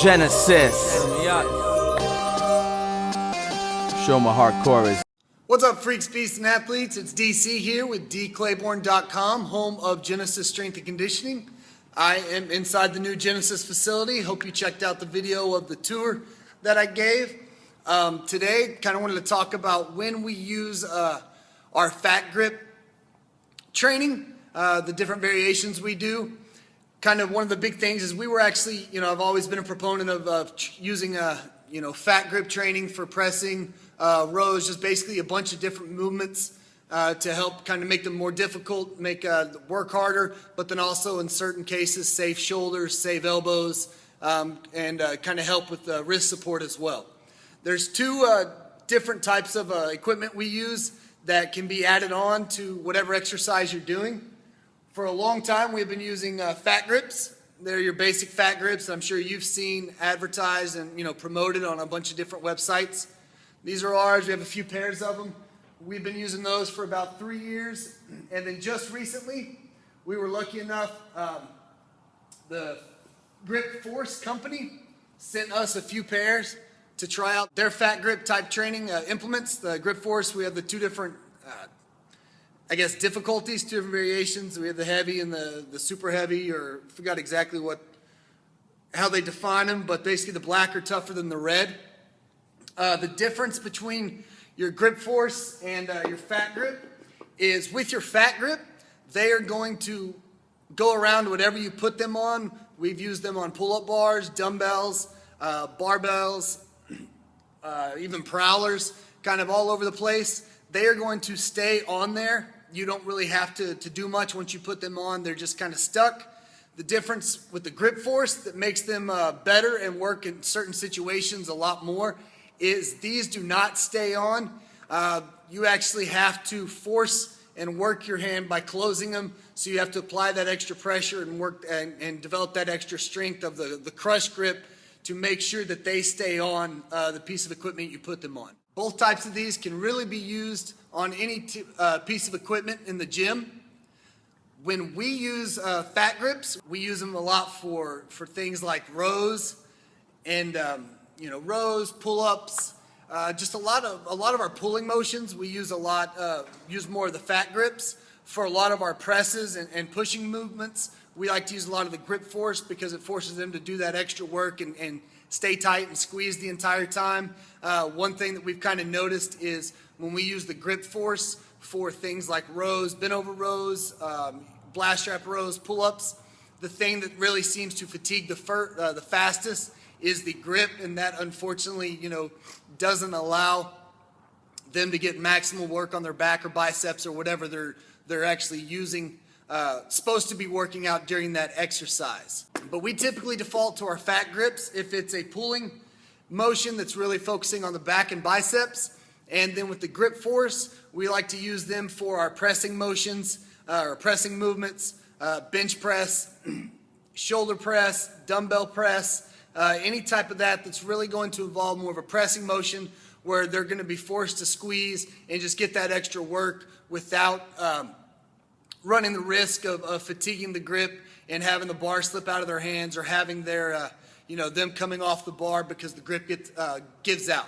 Genesis. Show my hardcore is. What's up, freaks, beasts, and athletes? It's DC here with dclayborn.com, home of Genesis Strength and Conditioning. I am inside the new Genesis facility. Hope you checked out the video of the tour that I gave. Today, kind of wanted to talk about when we use our fat grip training, the different variations we do. Kind of one of the big things is we were actually, I've always been a proponent of using fat grip training for pressing, rows, just basically a bunch of different movements to help kind of make them more difficult, make work harder, but then also in certain cases save shoulders, save elbows, and kind of help with wrist support as well. There's two different types of equipment we use that can be added on to whatever exercise you're doing. For a long time, we've been using Fat Gripz. They're your basic Fat Gripz. I'm sure you've seen advertised and promoted on a bunch of different websites. These are ours. We have a few pairs of them. We've been using those for about 3 years. And then just recently, we were lucky enough, the Grip4orce company sent us a few pairs to try out their fat grip type training implements. The Grip4orce, we have the two different difficulties, two different variations. We have the heavy and the super heavy, or I forgot exactly how they define them, but basically the black are tougher than the red. The difference between your Grip4orce and your fat grip is with your fat grip, they are going to go around whatever you put them on. We've used them on pull-up bars, dumbbells, barbells, even prowlers, kind of all over the place. They are going to stay on there. You don't really have to do much once you put them on. They're just kind of stuck. The difference with the Grip4orce that makes them better and work in certain situations a lot more is these do not stay on. You actually have to force and work your hand by closing them, so you have to apply that extra pressure and work and develop that extra strength of the crush grip to make sure that they stay on the piece of equipment you put them on. Both types of these can really be used on any piece of equipment in the gym. When we use fat grips, we use them a lot for things like rows and rows, pull-ups, just a lot of our pulling motions. We use use more of the fat grips. For a lot of our presses and pushing movements, we like to use a lot of the Grip4orce because it forces them to do that extra work and stay tight and squeeze the entire time. One thing that we've kind of noticed is when we use the Grip4orce for things like rows, bent over rows, blast strap rows, pull-ups, the thing that really seems to fatigue the fastest is the grip, and that unfortunately, doesn't allow them to get maximal work on their back or biceps or whatever they're actually using, supposed to be working out during that exercise. But we typically default to our fat grips if it's a pulling motion that's really focusing on the back and biceps. And then with the Grip4orce, we like to use them for our pressing motions, or pressing movements, bench press, shoulder press, dumbbell press, any type of that's really going to involve more of a pressing motion where they're going to be forced to squeeze and just get that extra work without running the risk of fatiguing the grip and having the bar slip out of their hands or having their, them coming off the bar because the grip gives out.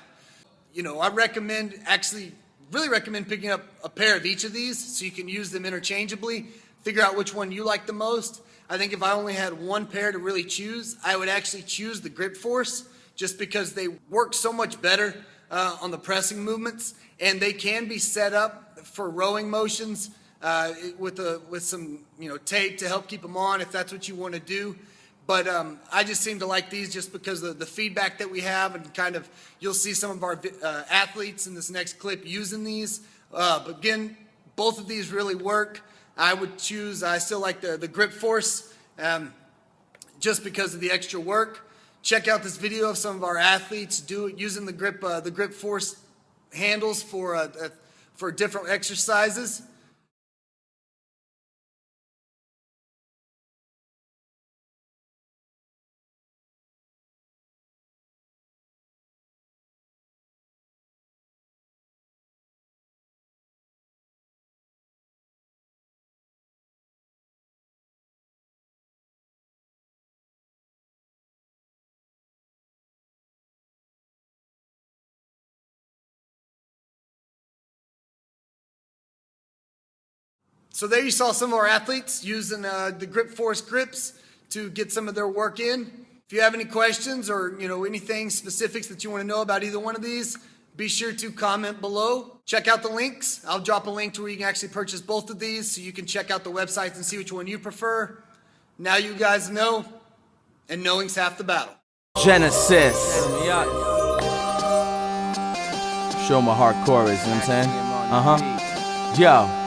I really recommend picking up a pair of each of these so you can use them interchangeably, figure out which one you like the most. I think if I only had one pair to really choose, I would actually choose the Grip4orce just because they work so much better on the pressing movements, and they can be set up for rowing motions with some tape to help keep them on if that's what you want to do. But I just seem to like these just because of the feedback that we have, and kind of you'll see some of our athletes in this next clip using these. But again, both of these really work. I still like the Grip4orce just because of the extra work. Check out this video of some of our athletes using the Grip4orce handles for different exercises. So there you saw some of our athletes using the Grip4orce grips to get some of their work in. If you have any questions or anything specifics that you want to know about either one of these, be sure to comment below. Check out the links. I'll drop a link to where you can actually purchase both of these so you can check out the websites and see which one you prefer. Now you guys know, and knowing's half the battle. Genesis. Show my hardcore is, you know what I'm saying? Yo.